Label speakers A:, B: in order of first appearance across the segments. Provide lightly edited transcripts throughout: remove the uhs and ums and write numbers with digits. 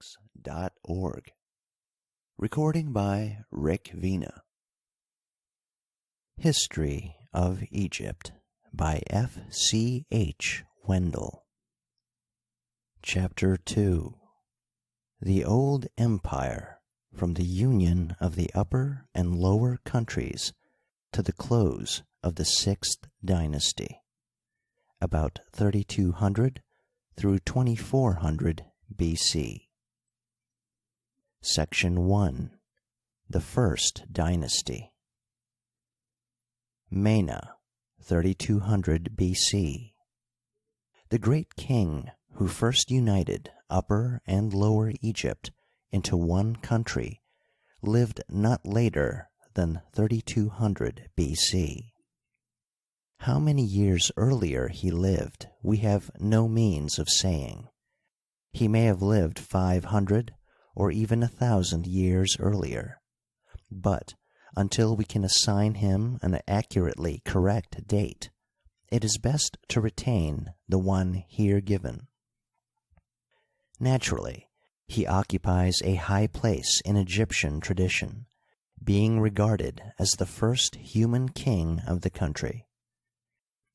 A: LibriVox.org. Recording by Rick Vina. History of Egypt by F. C. H. Wendell. Chapter 2. The Old Empire, from the union of the Upper and Lower Countries to the close of the Sixth Dynasty, about 3200 through 2400 BC. Section 1. The First Dynasty. Mena, 3200 BC. The great king who first united Upper and Lower Egypt into one country lived not later than 3200 BC. How many years earlier he lived we have no means of saying. He may have lived 500 or even 1,000 years earlier, but until we can assign him an accurately correct date, it is best to retain the one here given. Naturally, he occupies a high place in Egyptian tradition, being regarded as the first human king of the country.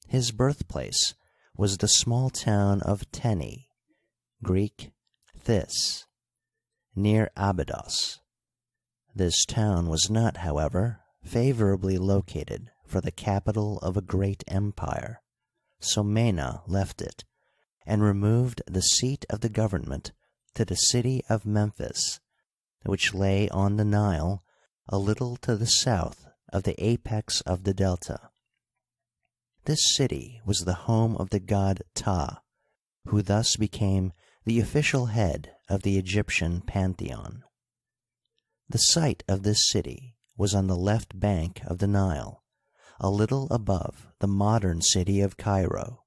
A: His birthplace was the small town of Teni, Greek Thys, near Abydos. This town was not, however, favorably located for the capital of a great empire, so Mena left it and removed the seat of the government to the city of Memphis, which lay on the Nile a little to the south of the apex of the delta. This city was the home of the god Ptah, who thus became the official head of the Egyptian pantheon. The site of this city was on the left bank of the Nile, a little above the modern city of Cairo.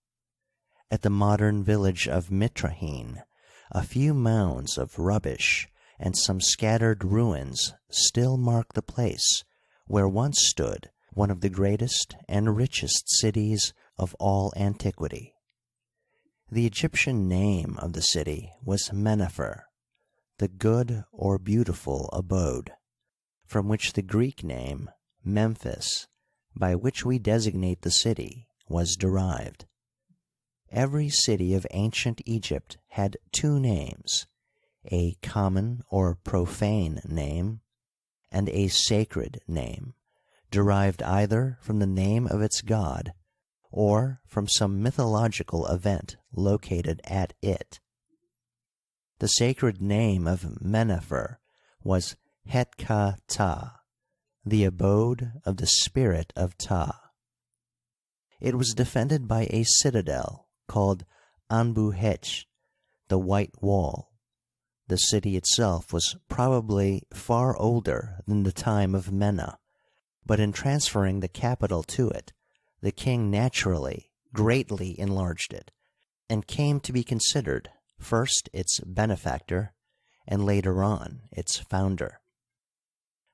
A: At the modern village of Mitrahin, a few mounds of rubbish and some scattered ruins still mark the place where once stood one of the greatest and richest cities of all antiquity. The Egyptian name of the city was Menefer, the good or beautiful abode, from which the Greek name Memphis, by which we designate the city, was derived. Every city of ancient Egypt had two names, a common or profane name, and a sacred name, derived either from the name of its god or from some mythological event located at it. The sacred name of Menefer was Het-Ka-Ptah, the abode of the spirit of Ptah. It was defended by a citadel called Anbu-Hetch, the White Wall. The city itself was probably far older than the time of Mena, but in transferring the capital to it, the king naturally greatly enlarged it, and came to be considered first its benefactor, and later on its founder.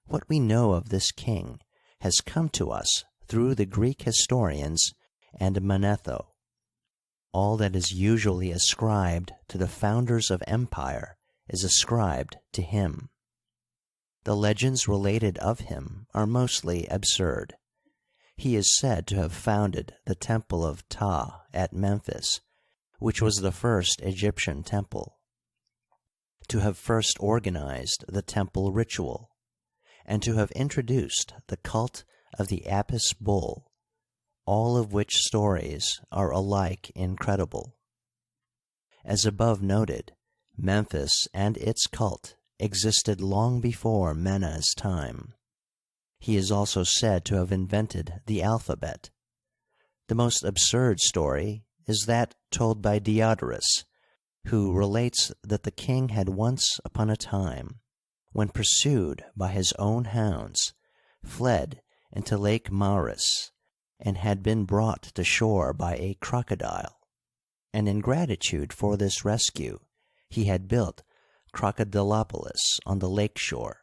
A: What we know of this king has come to us through the Greek historians and Manetho. All that is usually ascribed to the founders of empire is ascribed to him. The legends related of him are mostly absurd. He is said to have founded the temple of Ptah at Memphis, which was the first Egyptian temple, to have first organized the temple ritual, and to have introduced the cult of the Apis bull, all of which stories are alike incredible. As above noted, Memphis and its cult existed long before Mena's time. He is also said to have invented the alphabet. The most absurd story is that told by Diodorus, who relates that the king had once upon a time, when pursued by his own hounds, fled into Lake Maris, and had been brought to shore by a crocodile, and in gratitude for this rescue he had built Crocodilopolis on the lake shore,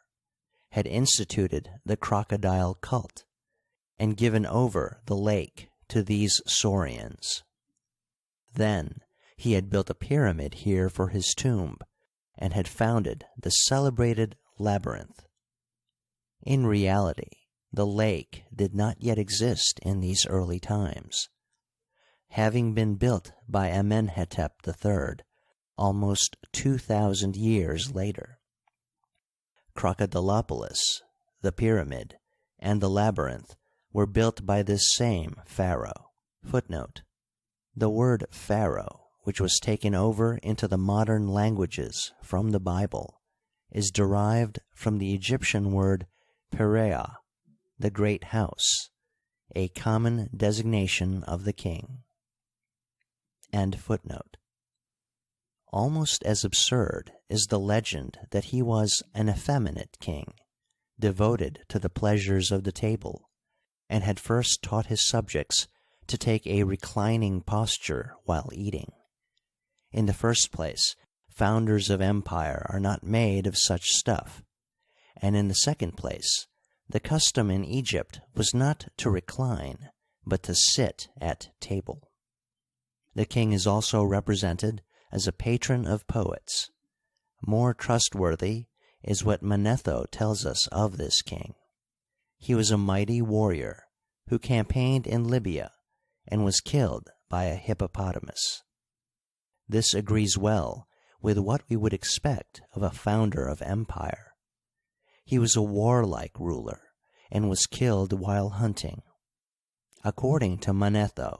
A: had instituted the crocodile cult, and given over the lake to these saurians. Then he had built a pyramid here for his tomb, and had founded the celebrated labyrinth. In reality, the lake did not yet exist in these early times, having been built by Amenhetep III almost 2,000 years later. Crocodilopolis, the pyramid, and the labyrinth were built by this same pharaoh. Footnote: the word pharaoh, which was taken over into the modern languages from the Bible, is derived from the Egyptian word Perea, the great house, a common designation of the king. End footnote. Almost as absurd is the legend that he was an effeminate king, devoted to the pleasures of the table, and had first taught his subjects to take a reclining posture while eating. In the first place, founders of empire are not made of such stuff, and in the second place, the custom in Egypt was not to recline, but to sit at table. The king is also represented as a patron of poets. More trustworthy is what Manetho tells us of this king. He was a mighty warrior who campaigned in Libya and was killed by a hippopotamus. This agrees well with what we would expect of a founder of empire. He was a warlike ruler and was killed while hunting. According to Manetho,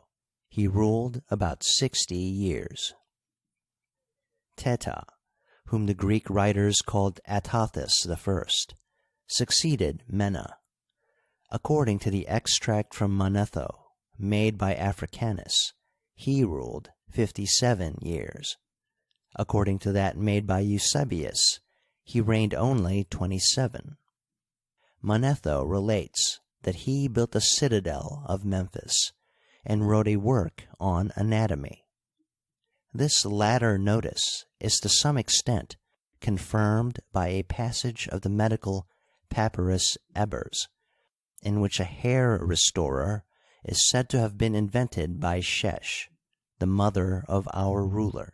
A: he ruled about 60 years. Teta, whom the Greek writers called Atathis I, succeeded Mena. According to the extract from Manetho, made by Africanus, he ruled 57 years. According to that made by Eusebius, he reigned only 27. Manetho relates that he built the citadel of Memphis and wrote a work on anatomy. This latter notice is to some extent confirmed by a passage of the medical Papyrus Ebers, in which a hair restorer is said to have been invented by Shesh, the mother of our ruler.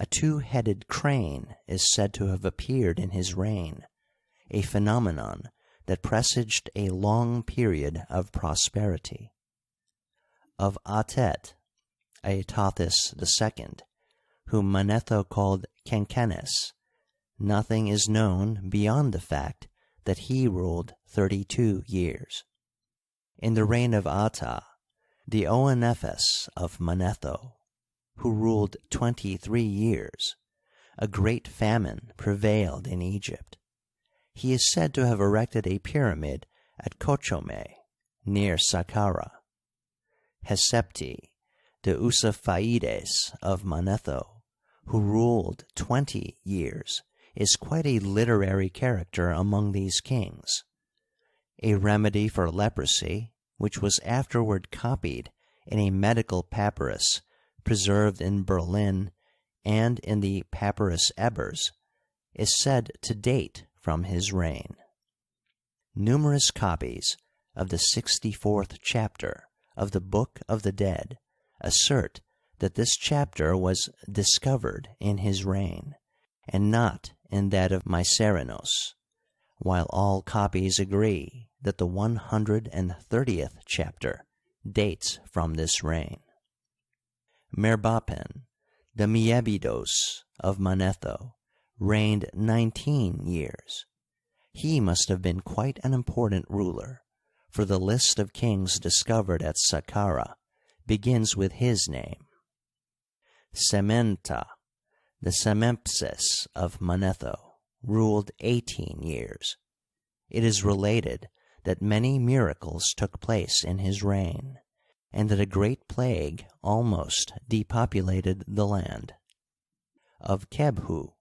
A: A two-headed crane is said to have appeared in his reign, a phenomenon that presaged a long period of prosperity. Of Atet, Atathis II, whom Manetho called Kenkenes, nothing is known beyond the fact that he ruled 32 years. In the reign of Ata, the Ouenephes of Manetho, who ruled 23 years, a great famine prevailed in Egypt. He is said to have erected a pyramid at Kochome, near Saqqara. Hesepti, the Usaphaides of Manetho, who ruled 20 years, is quite a literary character among these kings. A remedy for leprosy, which was afterward copied in a medical papyrus preserved in Berlin and in the Papyrus Ebers, is said to date from his reign. Numerous copies of the 64th chapter of the Book of the Dead assert that this chapter was discovered in his reign, and not in that of Mycerinos, while all copies agree that the 130th chapter dates from this reign. Merbapen, the Miebidos of Manetho, reigned 19 years. He must have been quite an important ruler, for the list of kings discovered at Saqqara begins with his name. Sementa, the Semempses of Manetho, ruled 18 years. It is related that many miracles took place in his reign, and that a great plague almost depopulated the land. Of Kebhu,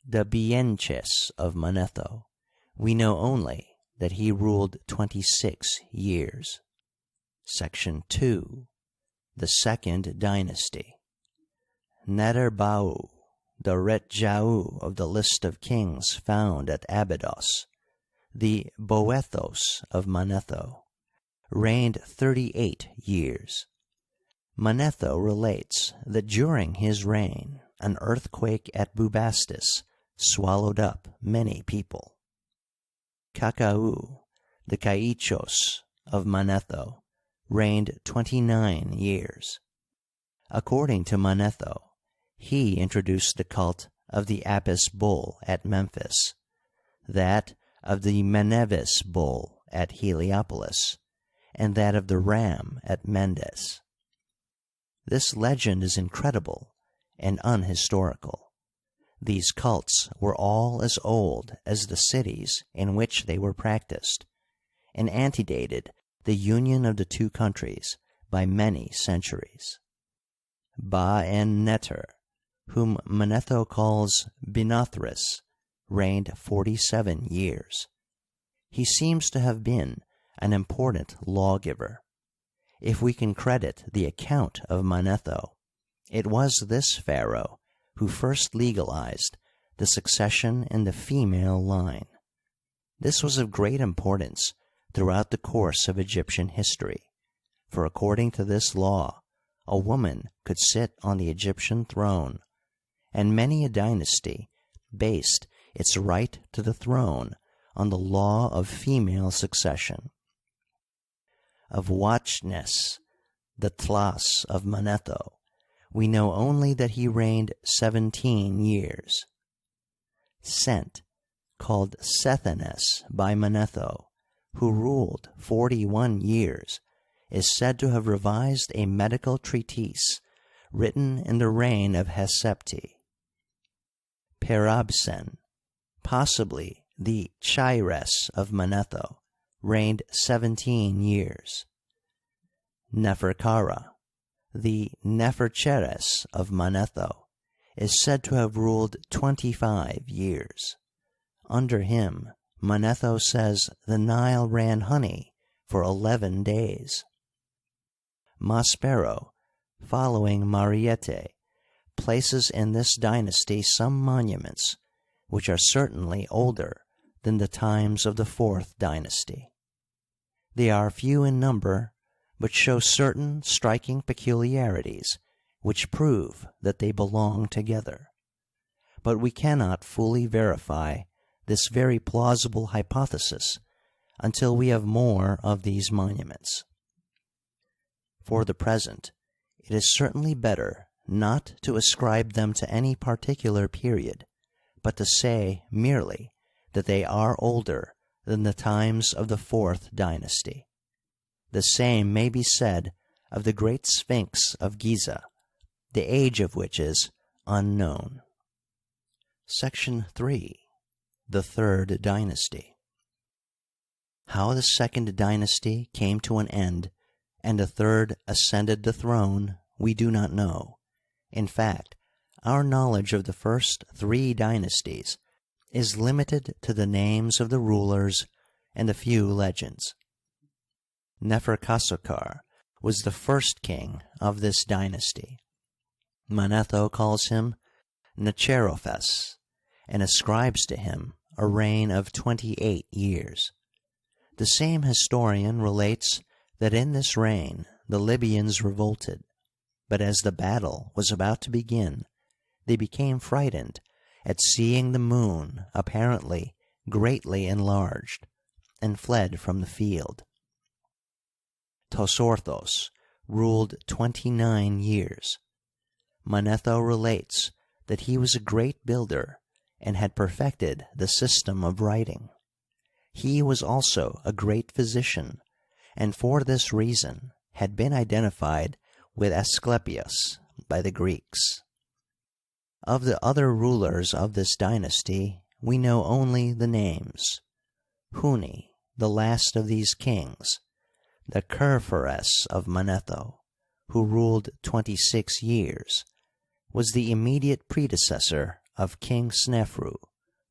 A: the Bienches of Manetho, we know only that he ruled 26 years. Section 2. The Second Dynasty. Neterbau, the Retjau of the list of kings found at Abydos, the Boethos of Manetho, reigned 38 years. Manetho relates that during his reign an earthquake at Bubastis swallowed up many people. Kakau, the Kaichos of Manetho, reigned 29 years. According to Manetho, he introduced the cult of the Apis bull at Memphis, that of the Menevis bull at Heliopolis, and that of the ram at Mendes. This legend is incredible and unhistorical. These cults were all as old as the cities in which they were practiced, and antedated the union of the two countries by many centuries. Ba-en-Neter, whom Manetho calls Binothris, reigned 47 years. He seems to have been an important lawgiver. If we can credit the account of Manetho, it was this pharaoh who first legalized the succession in the female line. This was of great importance throughout the course of Egyptian history, for according to this law, a woman could sit on the Egyptian throne, and many a dynasty based its right to the throne on the law of female succession. Of Watchnes, the Tlas of Manetho, we know only that he reigned 17 years. Sent, called Sethenes by Manetho, who ruled 41 years, is said to have revised a medical treatise written in the reign of Hesepti. Perabsen, possibly the Chaires of Manetho, reigned 17 years. Neferkara, the Nefercheres of Manetho, is said to have ruled 25 years. Under him, Manetho says the Nile ran honey for 11 days. Maspero, following Mariette, places in this dynasty some monuments which are certainly older than the times of the fourth dynasty. They are few in number, but show certain striking peculiarities which prove that they belong together. But we cannot fully verify this very plausible hypothesis until we have more of these monuments. For the present, it is certainly better not to ascribe them to any particular period, but to say merely that they are older than the times of the fourth dynasty. The same may be said of the great Sphinx of Giza, the age of which is unknown. Section 3. The Third Dynasty. How the Second Dynasty came to an end and the third ascended the throne, we do not know. In fact, our knowledge of the first three dynasties is limited to the names of the rulers and a few legends. Neferkasokar was the first king of this dynasty. Manetho calls him Necherophes and ascribes to him a reign of 28 years. The same historian relates that in this reign the Libyans revolted, but as the battle was about to begin, they became frightened at seeing the moon apparently greatly enlarged, and fled from the field. Tosorthos ruled 29 years. Manetho relates that he was a great builder and had perfected the system of writing. He was also a great physician, and for this reason had been identified with Asclepius by the Greeks. Of the other rulers of this dynasty, we know only the names. Huni, the last of these kings, the Kerpheres of Manetho, who ruled 26 years, was the immediate predecessor of King Snefru,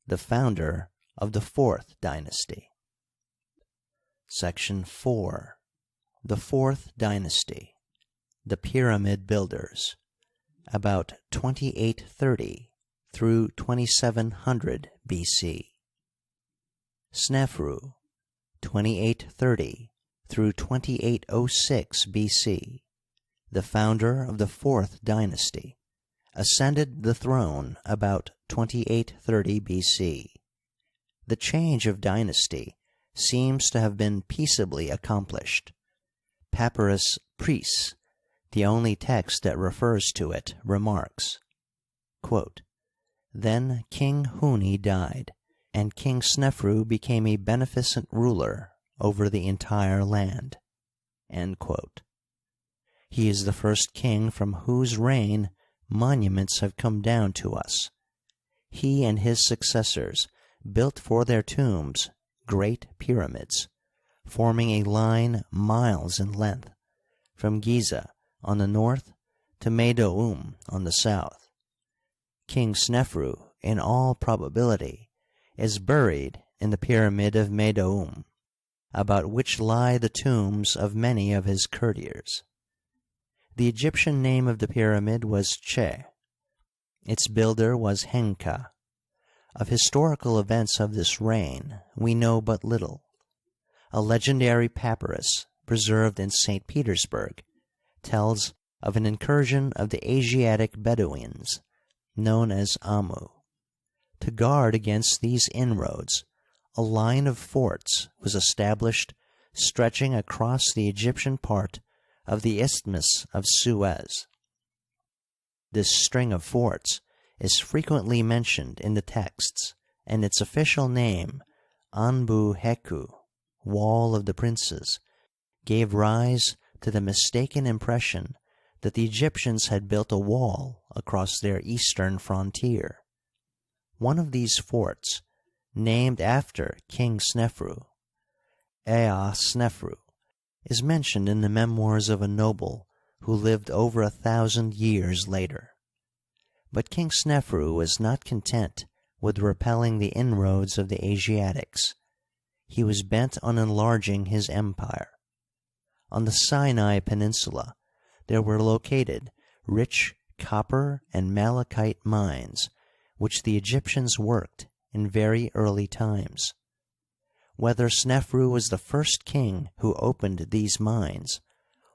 A: the founder of the fourth dynasty. Section 4. The Fourth Dynasty. The Pyramid Builders, about 2830 through 2700 BC. Snefru, 2830 through 2806 BC, the founder of the fourth dynasty, ascended the throne about 2830 BC. The change of dynasty seems to have been peaceably accomplished. Papyrus Pries, the only text that refers to it, remarks, quote, "Then King Huni died, and King Snefru became a beneficent ruler over the entire land." End quote. He is the first king from whose reign monuments have come down to us. He and his successors built for their tombs great pyramids, forming a line miles in length, from Giza on the north to Meidoum on the south. King Snefru, in all probability, is buried in the pyramid of Meidoum, about which lie the tombs of many of his courtiers. The Egyptian name of the pyramid was Che. Its builder was Henka. Of historical events of this reign we know but little. A legendary papyrus preserved in St. Petersburg tells of an incursion of the Asiatic Bedouins, known as Amu. To guard against these inroads, a line of forts was established stretching across the Egyptian part of the Isthmus of Suez. This string of forts is frequently mentioned in the texts, and its official name, Anbu Heku, Wall of the Princes, gave rise to the mistaken impression that the Egyptians had built a wall across their eastern frontier. One of these forts, named after King Snefru, Ea Snefru, is mentioned in the memoirs of a noble who lived over 1,000 years later. But King Snefru was not content with repelling the inroads of the Asiatics. He was bent on enlarging his empire. On the Sinai Peninsula there were located rich copper and malachite mines, which the Egyptians worked in very early times. Whether Snefru was the first king who opened these mines,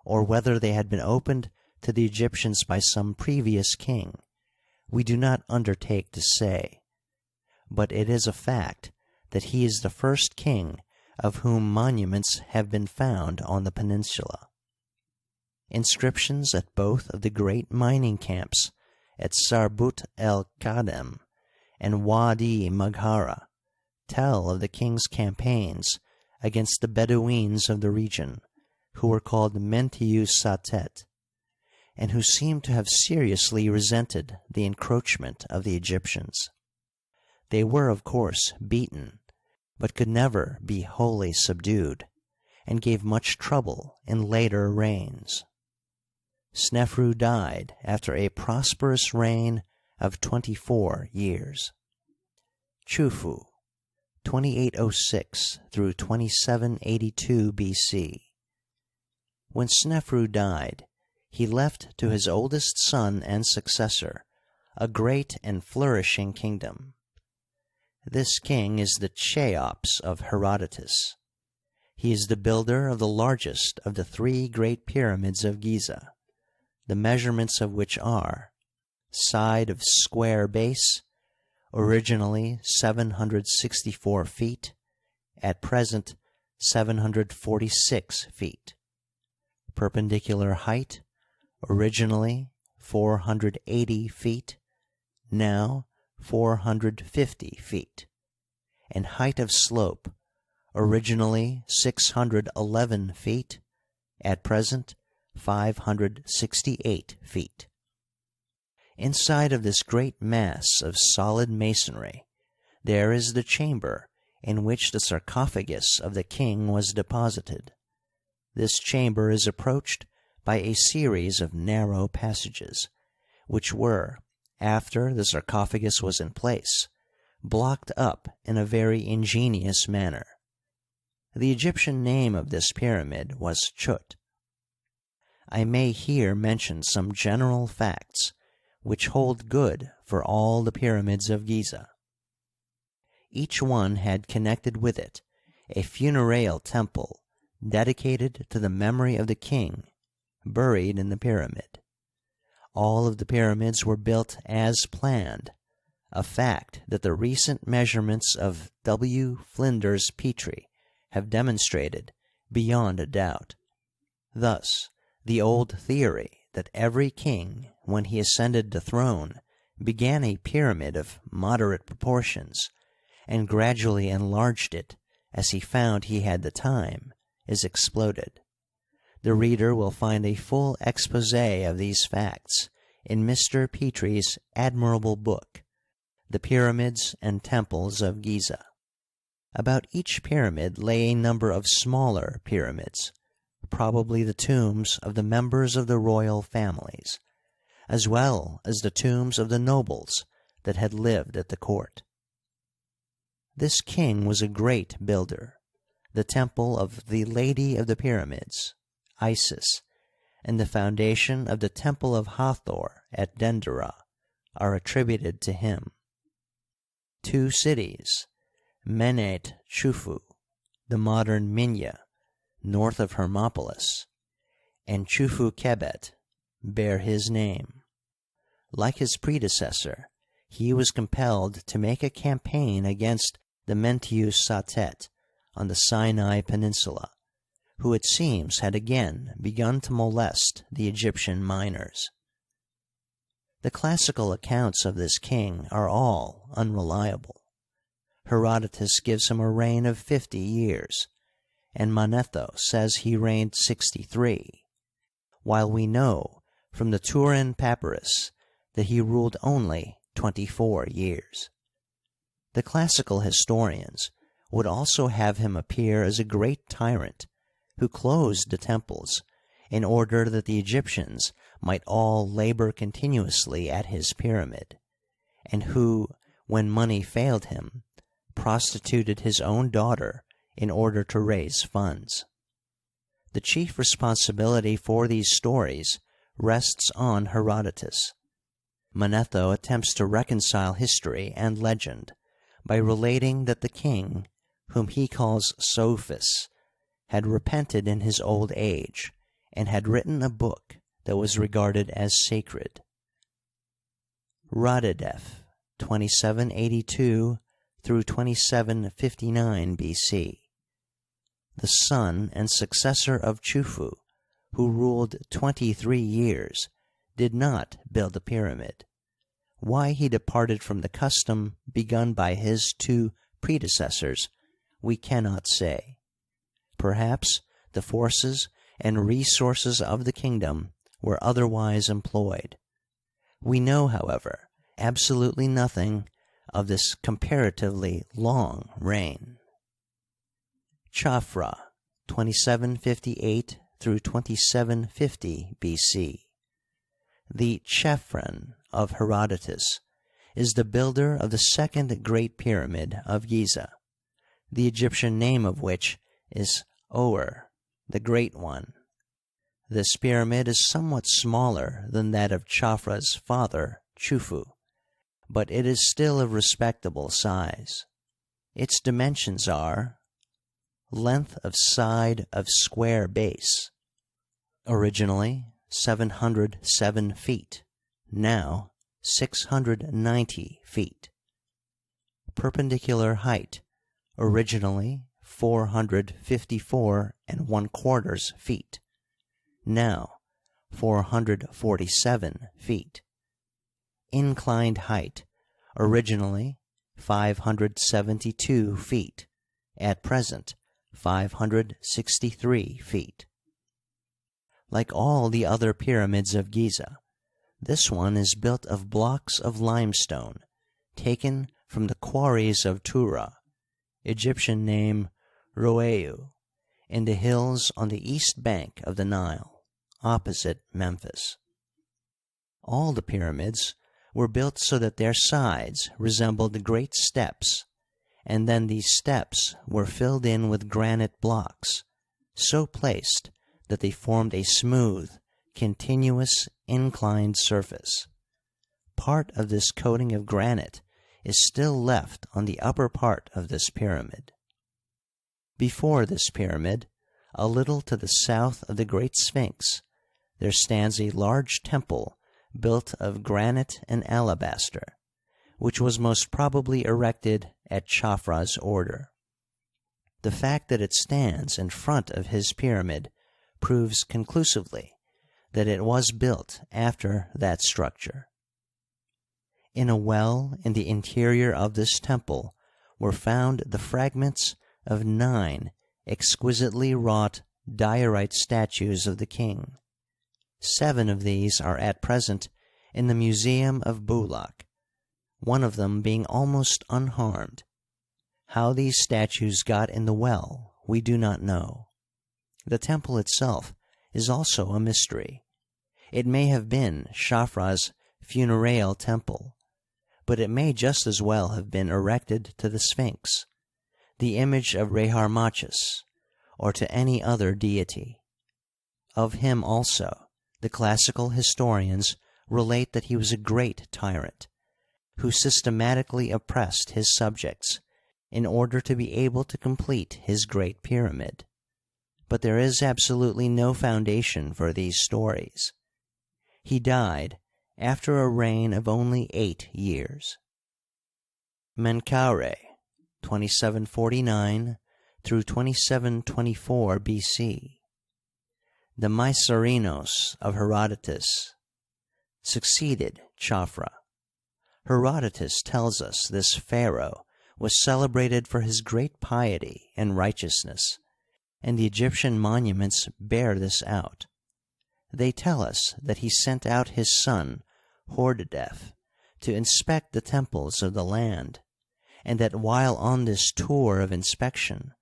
A: or whether they had been opened to the Egyptians by some previous king, we do not undertake to say, but it is a fact that he is the first king of whom monuments have been found on the peninsula. Inscriptions at both of the great mining camps at Sarbut el-Kadem and Wadi Maghara tell of the king's campaigns against the Bedouins of the region, who were called Mentiu Satet, and who seem to have seriously resented the encroachment of the Egyptians. They were, of course, beaten, but could never be wholly subdued, and gave much trouble in later reigns. Snefru died after a prosperous reign of 24 years. Chufu, 2806 through 2782 BC. When Snefru died, he left to his oldest son and successor a great and flourishing kingdom. This king is the Cheops of Herodotus. He is the builder of the largest of the three great pyramids of Giza, the measurements of which are side of square base, originally 764 feet, at present 746 feet. Perpendicular height, originally 480 feet, now 450 feet. And height of slope, originally 611 feet, at present 568 feet. Inside of this great mass of solid masonry, there is the chamber in which the sarcophagus of the king was deposited. This chamber is approached by a series of narrow passages, which were, after the sarcophagus was in place, blocked up in a very ingenious manner. The Egyptian name of this pyramid was Chut. I may here mention some general facts which hold good for all the pyramids of Giza. Each one had connected with it a funereal temple dedicated to the memory of the king buried in the pyramid. All of the pyramids were built as planned, a fact that the recent measurements of W. Flinders Petrie have demonstrated beyond a doubt. Thus, the old theory that every king, when he ascended the throne, began a pyramid of moderate proportions and gradually enlarged it as he found he had the time, is exploded. The reader will find a full expose of these facts in Mr. Petrie's admirable book, The Pyramids and Temples of Gizeh. About each pyramid lay a number of smaller pyramids, probably the tombs of the members of the royal families, as well as the tombs of the nobles that had lived at the court. This king was a great builder. The temple of the Lady of the Pyramids, Isis, and the foundation of the Temple of Hathor at Dendera are attributed to him. Two cities, Menet Chufu, the modern Minya, north of Hermopolis, and Chufu Kebet, bear his name. Like his predecessor, he was compelled to make a campaign against the Mentiu Satet on the Sinai Peninsula, who it seems had again begun to molest the Egyptian miners. The classical accounts of this king are all unreliable. Herodotus gives him a reign of 50 years, and Manetho says he reigned 63, while we know from the Turin Papyrus that he ruled only 24 years. The classical historians would also have him appear as a great tyrant who closed the temples in order that the Egyptians might all labor continuously at his pyramid, and who, when money failed him, prostituted his own daughter in order to raise funds. The chief responsibility for these stories rests on Herodotus. Manetho attempts to reconcile history and legend by relating that the king, whom he calls Sophus, had repented in his old age and had written a book that was regarded as sacred. Radadef, 2782 through 2759 BC, the son and successor of Chufu, who ruled 23 years, did not build a pyramid. Why he departed from the custom begun by his two predecessors we cannot say. Perhaps the forces and resources of the kingdom were otherwise employed. We know, however, absolutely nothing of this comparatively long reign. Chafra, 2758 through 2750 BC. The Chephren of Herodotus is the builder of the second great pyramid of Gizeh, the Egyptian name of which is Oer, the Great One. This pyramid is somewhat smaller than that of Chafra's father, Chufu, but it is still of respectable size. Its dimensions are: length of side of square base, originally 707 feet, now 690 feet. Perpendicular height, originally 454¼ feet, now 447 feet. Inclined height, originally 572 feet, at present 563 feet. Like all the other pyramids of Gizeh, this one is built of blocks of limestone taken from the quarries of Tura, Egyptian name Roeu, in the hills on the east bank of the Nile, opposite Memphis. All the pyramids were built so that their sides resembled great steps, and then these steps were filled in with granite blocks, so placed that they formed a smooth, continuous, inclined surface. Part of this coating of granite is still left on the upper part of this pyramid. Before this pyramid, a little to the south of the Great Sphinx, there stands a large temple built of granite and alabaster, which was most probably erected at Chafra's order. The fact that it stands in front of his pyramid proves conclusively that it was built after that structure. In a well in the interior of this temple were found the fragments of 9 exquisitely wrought diorite statues of the king. 7 of these are at present in the Museum of Boulaq, one of them being almost unharmed. How these statues got in the well we do not know. The temple itself is also a mystery. It may have been Chafra's funereal temple, but it may just as well have been erected to the Sphinx, the image of Reharmachis, or to any other deity. Of him also the classical historians relate that he was a great tyrant, who systematically oppressed his subjects in order to be able to complete his great pyramid. But there is absolutely no foundation for these stories. He died after a reign of only 8 years. Menkaure, 2749 through 2724 BC. The Mycerinos of Herodotus succeeded Chafra. Herodotus tells us this pharaoh was celebrated for his great piety and righteousness, and the Egyptian monuments bear this out. They tell us that he sent out his son Hordedef to inspect the temples of the land, and that while on this tour of inspection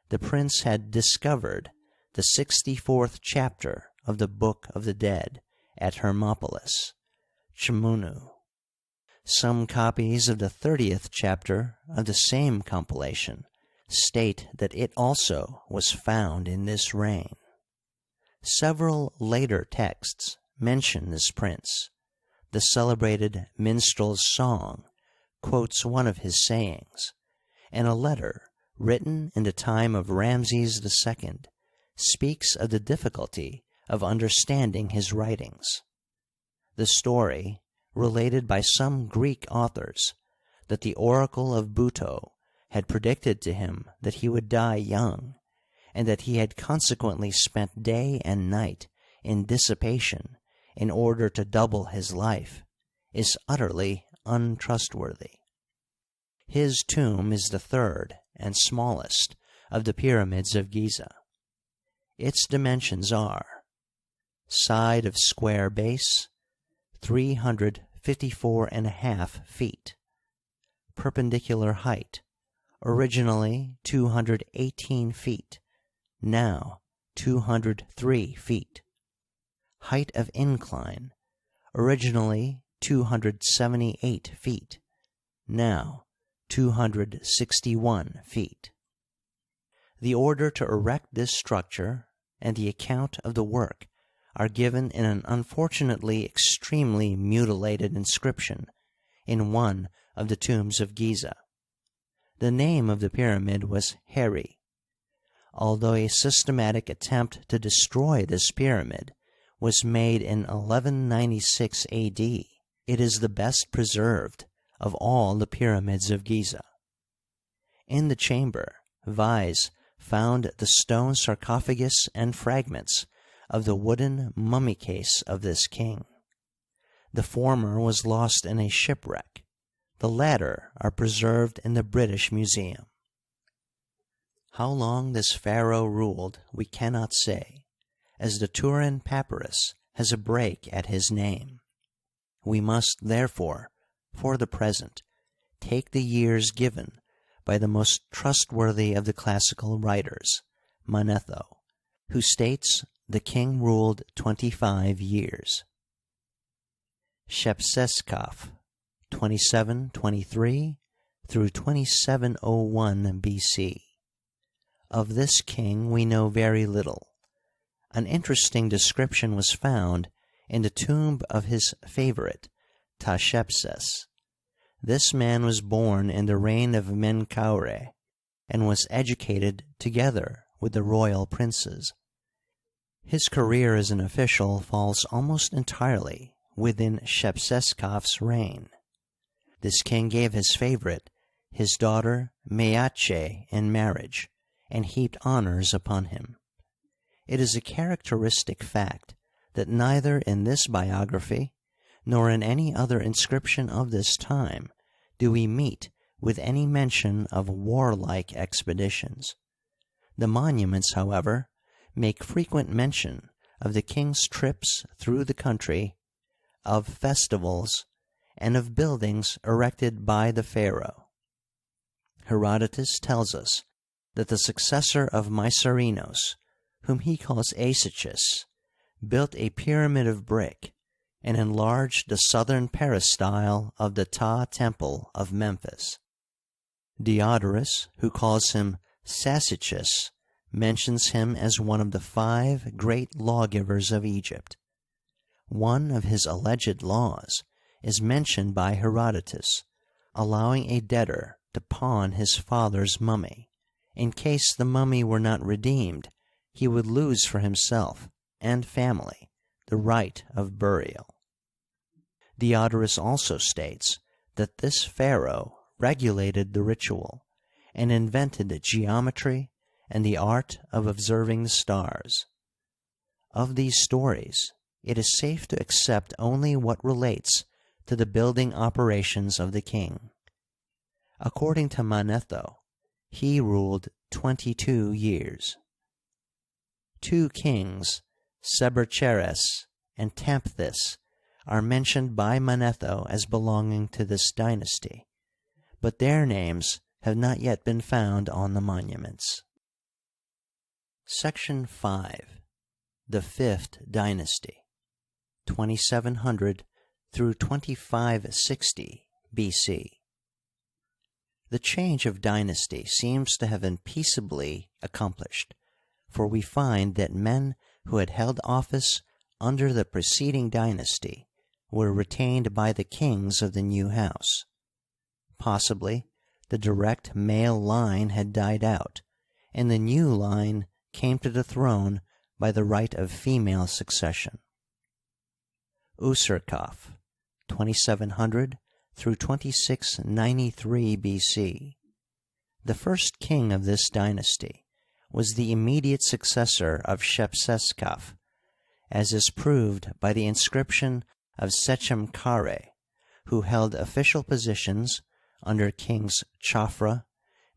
A: the prince had discovered the 64th chapter of the Book of the Dead at Hermopolis, Chmunu. Some copies of the 30th chapter of the same compilation state that it also was found in this reign. Several later texts mention this prince. The celebrated Minstrel's Song quotes one of his sayings, and a letter written in the time of Ramses II speaks of the difficulty of understanding his writings. The story, related by some Greek authors, that the oracle of Buto had predicted to him that he would die young, and that he had consequently spent day and night in dissipation in order to double his life, is utterly untrustworthy. His tomb is the third and smallest of the pyramids of Giza. Its dimensions are: side of square base, 354.5 feet; perpendicular height, originally 218 feet, now 203 feet; height of incline, originally 278 feet, now 261 feet. The order to erect this structure and the account of the work are given in an unfortunately extremely mutilated inscription in one of the tombs of Giza. The name of the pyramid was Heri. Although a systematic attempt to destroy this pyramid was made in 1196 A.D., it is the best preserved of all the pyramids of Giza. In the chamber, Vyse found the stone sarcophagus and fragments of the wooden mummy case of this king. The former was lost in a shipwreck. The latter are preserved in the British Museum. How long this pharaoh ruled we cannot say, as the Turin Papyrus has a break at his name. We must, therefore, for the present, take the years given by the most trustworthy of the classical writers, Manetho, who states the king ruled 25 years. Shepseskaf, 2723 through 2701 BC. Of this king we know very little. An interesting description was found in the tomb of his favorite, Tashepses. This man was born in the reign of Menkaure and was educated together with the royal princes. His career as an official falls almost entirely within Shepseskaf's reign. This king gave his favorite, his daughter Meatche, in marriage, and heaped honors upon him. It is a characteristic fact that neither in this biography nor in any other inscription of this time do we meet with any mention of warlike expeditions. The monuments, however, make frequent mention of the king's trips through the country, of festivals, and of buildings erected by the pharaoh. Herodotus tells us that the successor of Mycerinos, whom he calls Asychus, built a pyramid of brick and enlarged the southern peristyle of the Ptah temple of Memphis. Diodorus, who calls him Sasychus, mentions him as one of the 5 great lawgivers of Egypt. One of his alleged laws is mentioned by Herodotus, allowing a debtor to pawn his father's mummy. In case the mummy were not redeemed, he would lose for himself and family the right of burial. Diodorus also states that this pharaoh regulated the ritual and invented geometry and the art of observing the stars. Of these stories, it is safe to accept only what relates to the building operations of the king. According to Manetho, he ruled 22 years. 2 kings, Sebercheres and Tamphthis, are mentioned by Manetho as belonging to this dynasty, but their names have not yet been found on the monuments. Section 5. The Fifth Dynasty, 2700 through 2560 BC. The change of dynasty seems to have been peaceably accomplished, for we find that men who had held office under the preceding dynasty were retained by the kings of the new house. Possibly the direct male line had died out, and the new line came to the throne by the right of female succession. Userkaf, 2700 through 2693 BC. The first king of this dynasty was the immediate successor of Shepseskaf, as is proved by the inscription of Sechemkare, who held official positions under kings Chafra,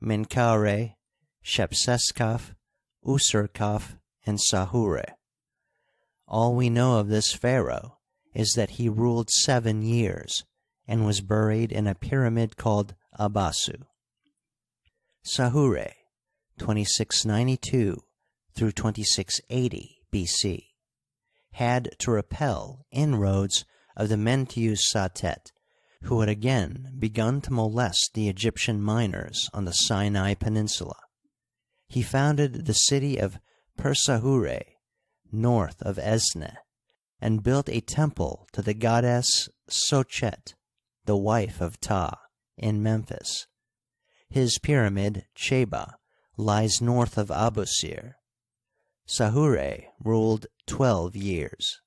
A: Menkaure, Shepseskaf, Userkaf, and Sahure. All we know of this pharaoh is that he ruled 7 years and was buried in a pyramid called Abasu. Sahure, 2692 through 2680 BC, had to repel inroads of the Mentiu Satet, who had again begun to molest the Egyptian miners on the Sinai Peninsula. He founded the city of Persahure, north of Esne, and built a temple to the goddess Sochet, the wife of Ptah, in Memphis. His pyramid, Cheba, lies north of Abusir. Sahure ruled 12 years.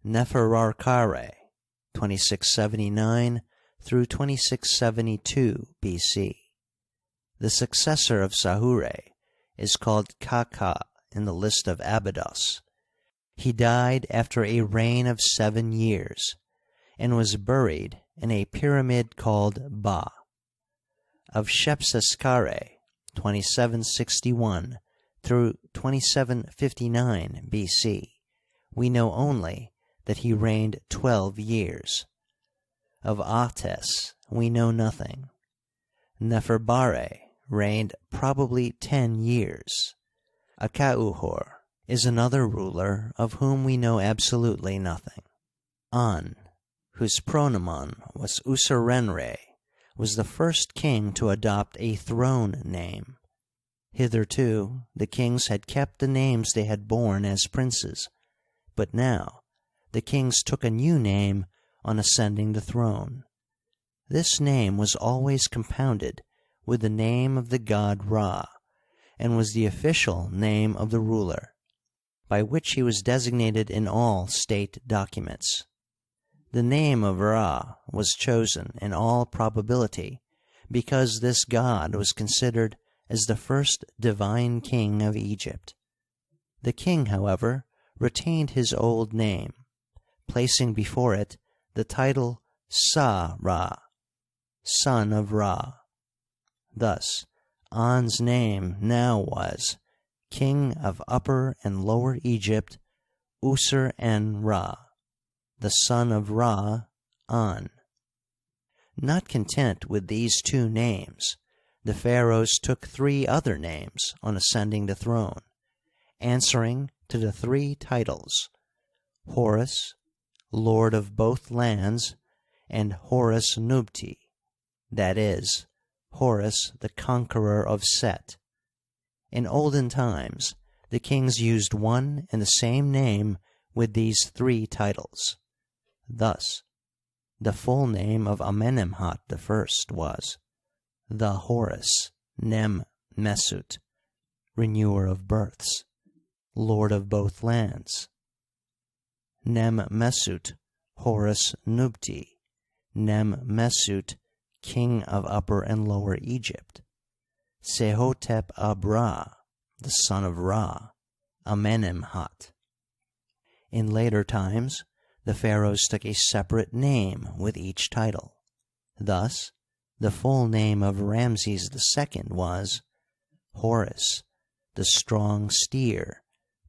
A: Neferarkare, 2679 through 2672 BC. The successor of Sahure is called Kaka in the list of Abydos. He died after a reign of 7 years and was buried in a pyramid called Ba. Of Shepseskare, 2761 through 2759 BC, we know only that he reigned 12 years. Of Ahtes we know nothing. Neferbare reigned probably 10 years. Akauhor is another ruler of whom we know absolutely nothing. An, whose pronomen was Userenre, was the first king to adopt a throne name. Hitherto, the kings had kept the names they had borne as princes, but now the kings took a new name on ascending the throne. This name was always compounded with the name of the god Ra, and was the official name of the ruler, by which he was designated in all state documents. The name of Ra was chosen in all probability because this god was considered as the first divine king of Egypt. The king, however, retained his old name, placing before it the title Sa-Ra, son of Ra. Thus, An's name now was King of Upper and Lower Egypt, User-en-Ra, the son of Ra, An. Not content with these two names, the pharaohs took three other names on ascending the throne, answering to the three titles: Horus, Lord of both lands, and Horus Nubti, that is, Horus the conqueror of Set. In olden times, the kings used one and the same name with these three titles. Thus, the full name of Amenemhat I was the Horus Nem-Mesut, renewer of births, Lord of both lands; Nem-Mesut, Horus Nubti, Nem-Mesut, King of Upper and Lower Egypt; Sehotep-Ab-Ra, the son of Ra, Amenemhat. In later times, the pharaohs took a separate name with each title. Thus, the full name of Ramses II was Horus, the strong steer,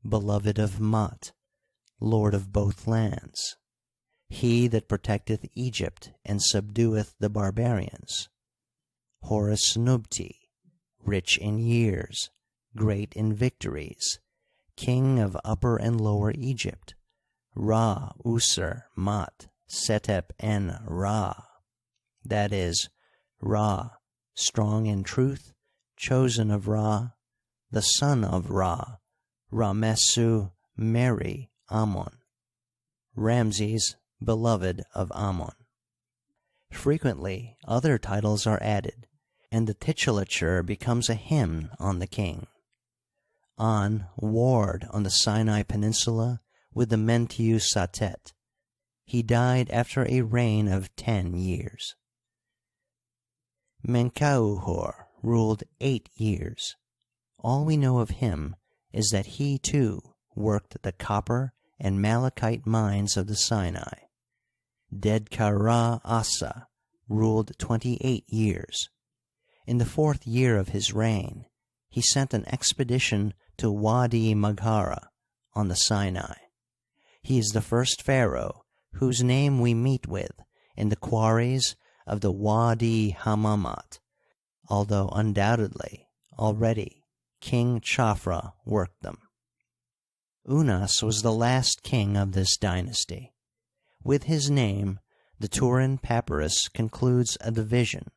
A: beloved of Mut, Lord of both lands, he that protecteth Egypt and subdueth the barbarians; Horus Nubti, rich in years, great in victories, king of Upper and Lower Egypt; Ra User Mat Setep-en-Ra, that is, Ra, strong in truth, chosen of Ra, the son of Ra, Ramesu-Meri Amon, Ramses, beloved of Amon. Frequently, other titles are added, and the titulature becomes a hymn on the king. An warred on the Sinai Peninsula with the Mentiu Satet. He died after a reign of 10 years. Menkauhor ruled 8 years. All we know of him is that he, too, worked the copper and malachite mines of the Sinai. Dedkar-Ra-Assa ruled 28 years. In the 4th year of his reign, he sent an expedition to Wadi Maghara on the Sinai. He is the first pharaoh whose name we meet with in the quarries of the Wadi Hammamat, although undoubtedly already King Chafra worked them. Unas was the last king of this dynasty. With his name, the Turin Papyrus concludes a division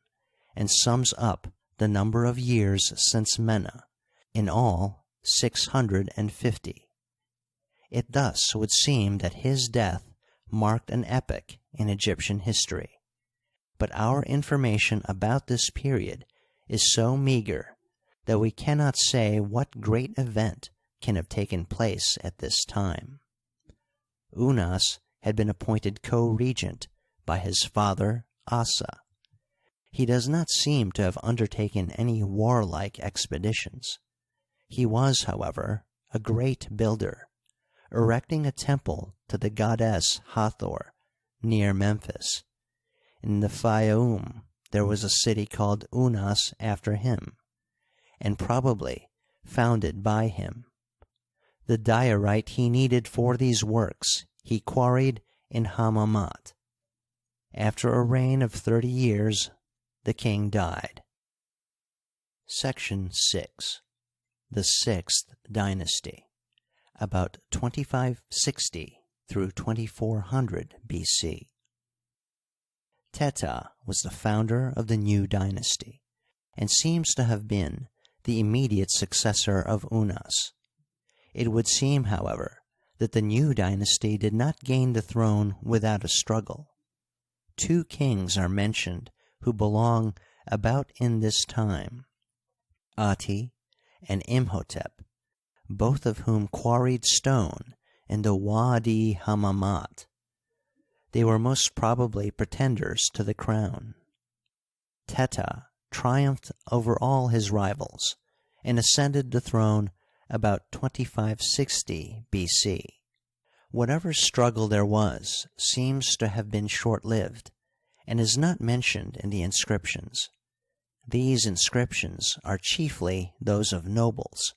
A: and sums up the number of years since Mena, in all 650. It thus would seem that his death marked an epoch in Egyptian history, but our information about this period is so meager that we cannot say what great event can have taken place at this time. Unas had been appointed co-regent by his father Asa. He does not seem to have undertaken any warlike expeditions. He was, however, a great builder, erecting a temple to the goddess Hathor near Memphis. In the Fayoum there was a city called Unas after him, and probably founded by him. The diorite he needed for these works he quarried in Hammamat. After a reign of 30 years, the king died. Section 6. The Sixth Dynasty, about 2560 through 2400 BC. Teta was the founder of the new dynasty, and seems to have been the immediate successor of Unas. It would seem, however, that the new dynasty did not gain the throne without a struggle. 2 kings are mentioned who belong about in this time, Ati and Imhotep, both of whom quarried stone in the Wadi Hammamat. they were most probably pretenders to the crown. Teta triumphed over all his rivals and ascended the throne about 2560 B.C. Whatever struggle there was seems to have been short-lived and is not mentioned in the inscriptions. These inscriptions are chiefly those of nobles,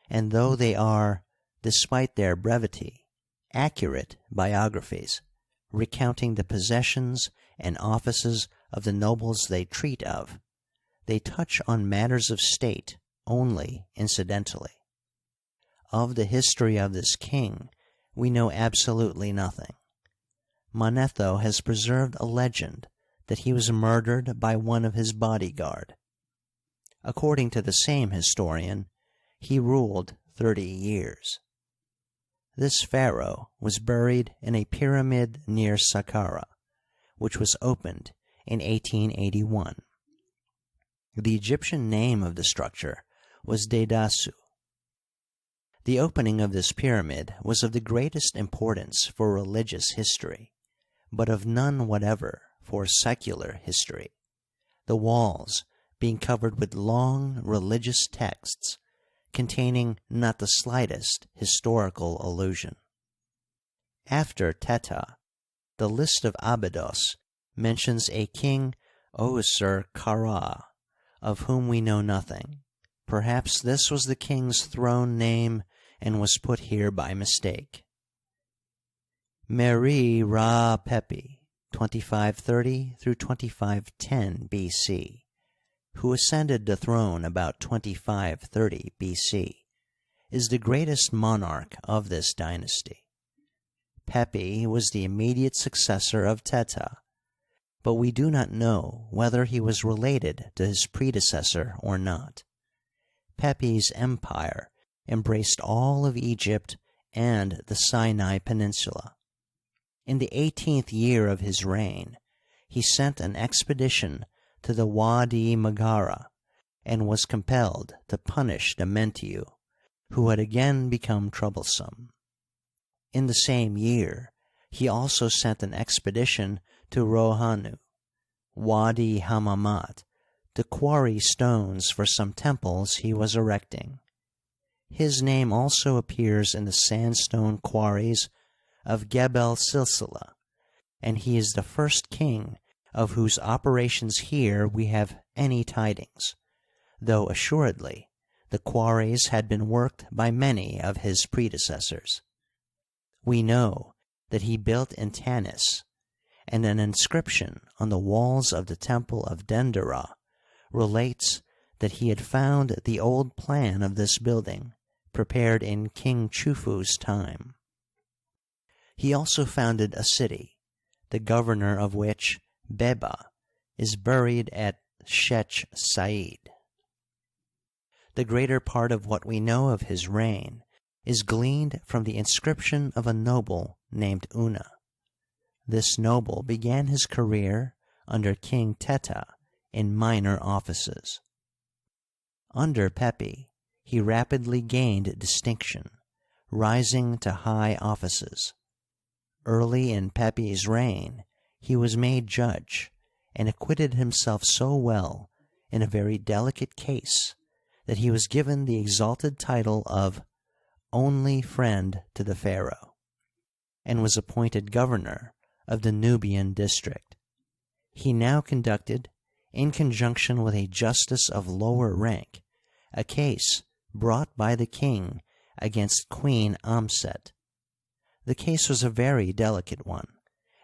A: and though they are, despite their brevity, accurate biographies, recounting the possessions and offices of the nobles they treat of, they touch on matters of state only incidentally. Of the history of this king we know absolutely nothing. Manetho has preserved a legend that he was murdered by one of his bodyguard. According to the same historian, he ruled 30 years. This pharaoh was buried in a pyramid near Saqqara, which was opened in 1881. The Egyptian name of the structure was Dedasu. The opening of this pyramid was of the greatest importance for religious history, but of none whatever for secular history, the walls being covered with long religious texts containing not the slightest historical allusion. After Teta, the list of Abydos mentions a king Ouser-Kara, of whom we know nothing. Perhaps this was the king's throne name and was put here by mistake. Meri-Ra-Pepi, 2530 through 2510 B.C., who ascended the throne about 2530 B.C., is the greatest monarch of this dynasty. Pepi was the immediate successor of Teta, but we do not know whether he was related to his predecessor or not. Pepi's empire embraced all of Egypt and the Sinai Peninsula. In the 18th year of his reign, he sent an expedition to the Wadi Maghara and was compelled to punish the Mentiu, who had again become troublesome. In the same year, he also sent an expedition to Rohanu, Wadi Hamamat, to quarry stones for some temples he was erecting. His name also appears in the sandstone quarries of Gebel Silsila, and he is the first king of whose operations here we have any tidings, though assuredly the quarries had been worked by many of his predecessors. We know that he built in Tanis, and an inscription on the walls of the temple of Dendera relates that he had found the old plan of this building prepared in King Chufu's time. He also founded a city, the governor of which, Beba, is buried at Shech Said. The greater part of what we know of his reign is gleaned from the inscription of a noble named Una. This noble began his career under King Teta in minor offices. Under Pepi, he rapidly gained distinction, rising to high offices. Early in Pepi's reign, he was made judge and acquitted himself so well in a very delicate case that he was given the exalted title of only friend to the pharaoh, and was appointed governor of the Nubian district. He now conducted, in conjunction with a justice of lower rank, a case brought by the king against Queen Amset. The case was a very delicate one,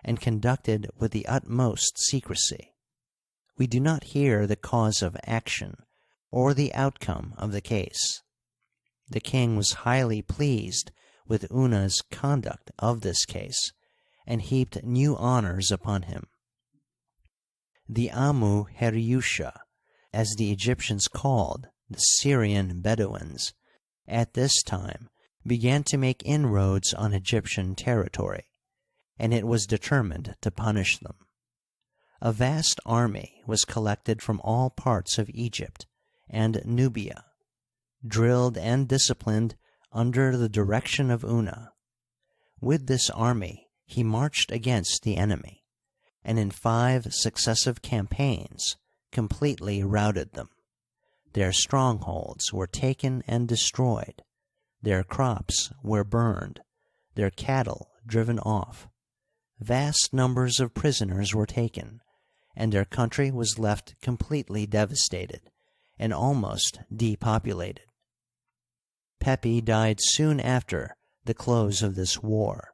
A: and conducted with the utmost secrecy. We do not hear the cause of action or the outcome of the case. The king was highly pleased with Una's conduct of this case, and heaped new honors upon him. The Amu Heriusha, as the Egyptians called the Syrian Bedouins, at this time began to make inroads on Egyptian territory, and it was determined to punish them. A vast army was collected from all parts of Egypt and Nubia, drilled and disciplined under the direction of Una. With this army he marched against the enemy, and in 5 successive campaigns completely routed them. Their strongholds were taken and destroyed, their crops were burned, their cattle driven off. Vast numbers of prisoners were taken, and their country was left completely devastated and almost depopulated. Pepi died soon after the close of this war,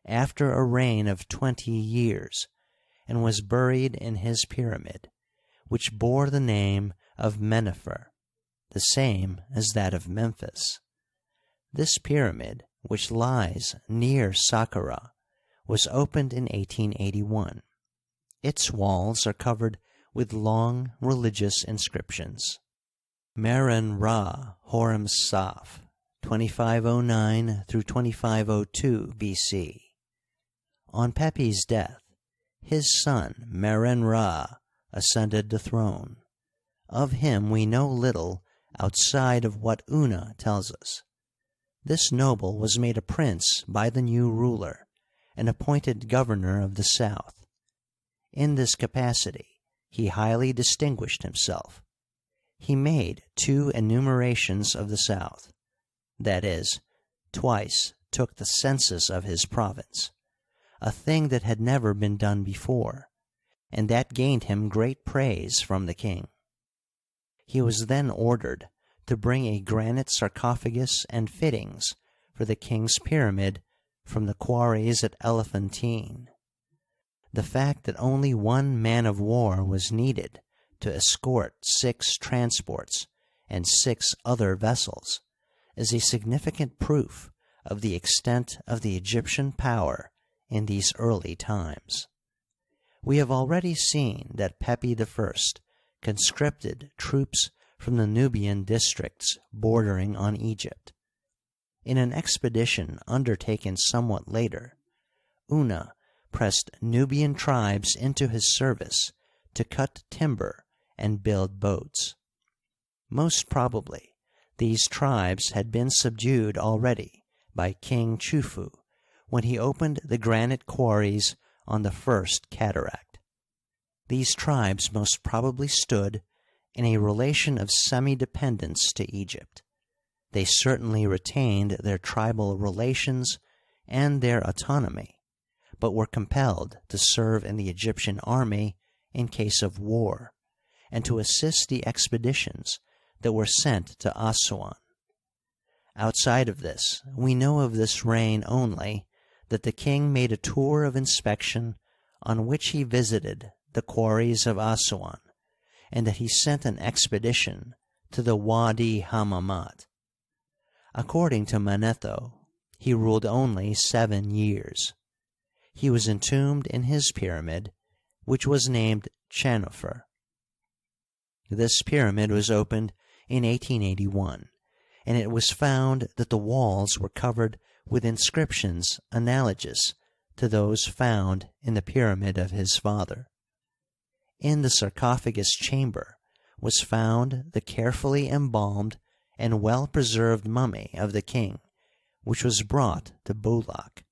A: after a reign of 20 years, and was buried in his pyramid, which bore the name of Mennefer, the same as that of Memphis. This pyramid, which lies near Saqqara, was opened in 1881. Its walls are covered with long religious inscriptions. Meren-Ra Horem-Saf, 2509 through 2502 BC. On Pepi's death, his son Meren-Ra ascended the throne. Of him we know little outside of what Una tells us. This noble was made a prince by the new ruler and appointed governor of the south. In this capacity, he highly distinguished himself. He made 2 enumerations of the south, that is, twice took the census of his province, a thing that had never been done before, and that gained him great praise from the king. He was then ordered to bring a granite sarcophagus and fittings for the king's pyramid from the quarries at Elephantine. The fact that only 1 man of war was needed to escort 6 transports and 6 other vessels is a significant proof of the extent of the Egyptian power in these early times. We have already seen that Pepi I conscripted troops from the Nubian districts bordering on Egypt. In an expedition undertaken somewhat later, Una pressed Nubian tribes into his service to cut timber and build boats. Most probably, these tribes had been subdued already by King Chufu when he opened the granite quarries on the first cataract. These tribes most probably stood in a relation of semi-dependence to Egypt. They certainly retained their tribal relations and their autonomy, but were compelled to serve in the Egyptian army in case of war, and to assist the expeditions that were sent to Assuan. Outside of this, we know of this reign only that the king made a tour of inspection on which he visited the quarries of Assuan, and that he sent an expedition to the Wadi Hammamat. According to Manetho, he ruled only 7 years. He was entombed in his pyramid, which was named Chenefer. This pyramid was opened in 1881, and it was found that the walls were covered with inscriptions analogous to those found in the pyramid of his father. In the sarcophagus chamber was found the carefully embalmed and well-preserved mummy of the king, which was brought to Boulaq.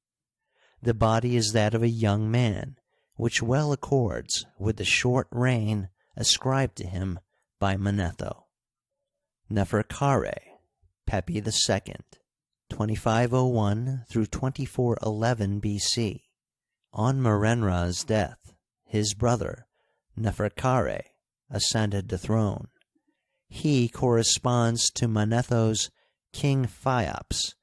A: The body is that of a young man, which well accords with the short reign ascribed to him by Manetho. Neferkare, Pepi II, 2501 through 2411 BC. On Meren-Ra's death, his brother Neferkare ascended the throne. He corresponds to Manetho's King Phiops,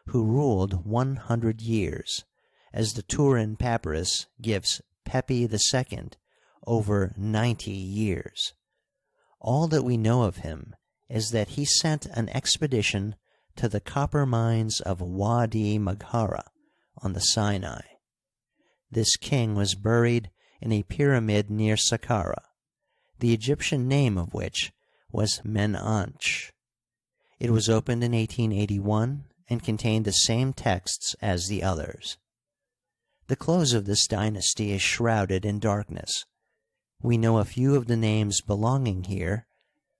A: who ruled 100 years, as the Turin Papyrus gives Pepi II over 90 years. All that we know of him is that he sent an expedition to the copper mines of Wadi Maghara on the Sinai. This king was buried in a pyramid near Saqqara, the Egyptian name of which was Menanch. It was opened in 1881 and contained the same texts as the others. The close of this dynasty is shrouded in darkness. We know a few of the names belonging here,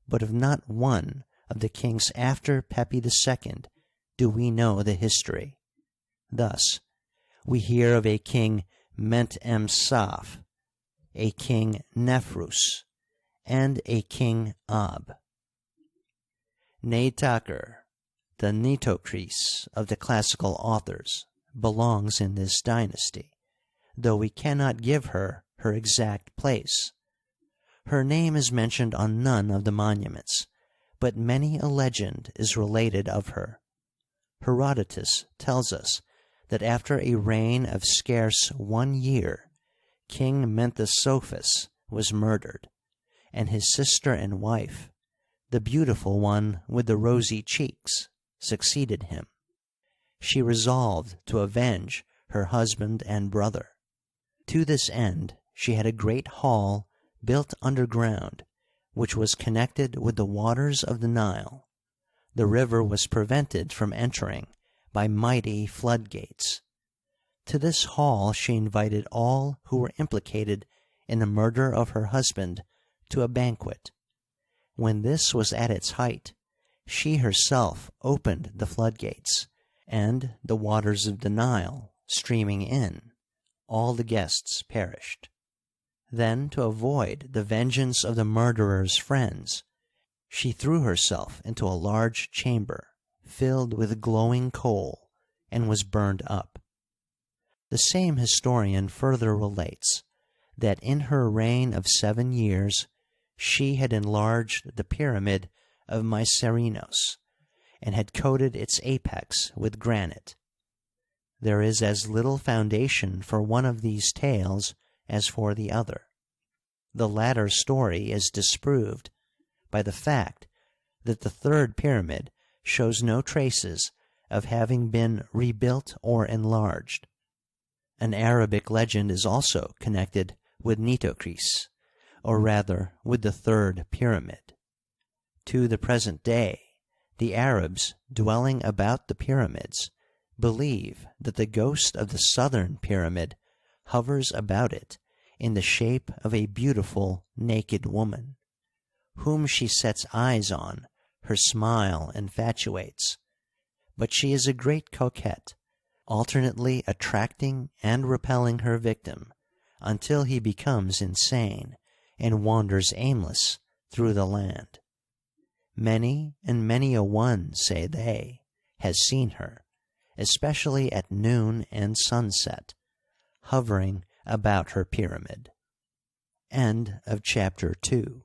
A: but of not one of the kings after Pepi II do we know the history. Thus, we hear of a king Ment-Em-Saf, a king Nephrus, and a king Ab. Neitaker, the Nitocris of the classical authors, belongs in this dynasty, though we cannot give her exact place. Her name is mentioned on none of the monuments, but many a legend is related of her. Herodotus tells us that after a reign of scarce 1 year, King Menthesouphus was murdered, and his sister and wife, the beautiful one with the rosy cheeks, succeeded him. She resolved to avenge her husband and brother. To this end, she had a great hall built underground, which was connected with the waters of the Nile. The river was prevented from entering by mighty floodgates. To this hall she invited all who were implicated in the murder of her husband to a banquet. When this was at its height, she herself opened the floodgates, and, the waters of the Nile streaming in, all the guests perished. Then, to avoid the vengeance of the murderer's friends, she threw herself into a large chamber filled with glowing coal, and was burned up. The same historian further relates that in her reign of 7 years she had enlarged the pyramid of Mycerinos, and had coated its apex with granite. There is as little foundation for one of these tales as for the other. The latter story is disproved by the fact that the third pyramid shows no traces of having been rebuilt or enlarged. An Arabic legend is also connected with Nitocris, or rather with the third pyramid. To the present day, the Arabs dwelling about the pyramids believe that the ghost of the southern pyramid hovers about it in the shape of a beautiful naked woman. Whom she sets eyes on, her smile infatuates, but she is a great coquette, alternately attracting and repelling her victim until he becomes insane and wanders aimless through the land. Many and many a one, say they, has seen her, especially at noon and sunset, hovering about her pyramid. End of chapter 2.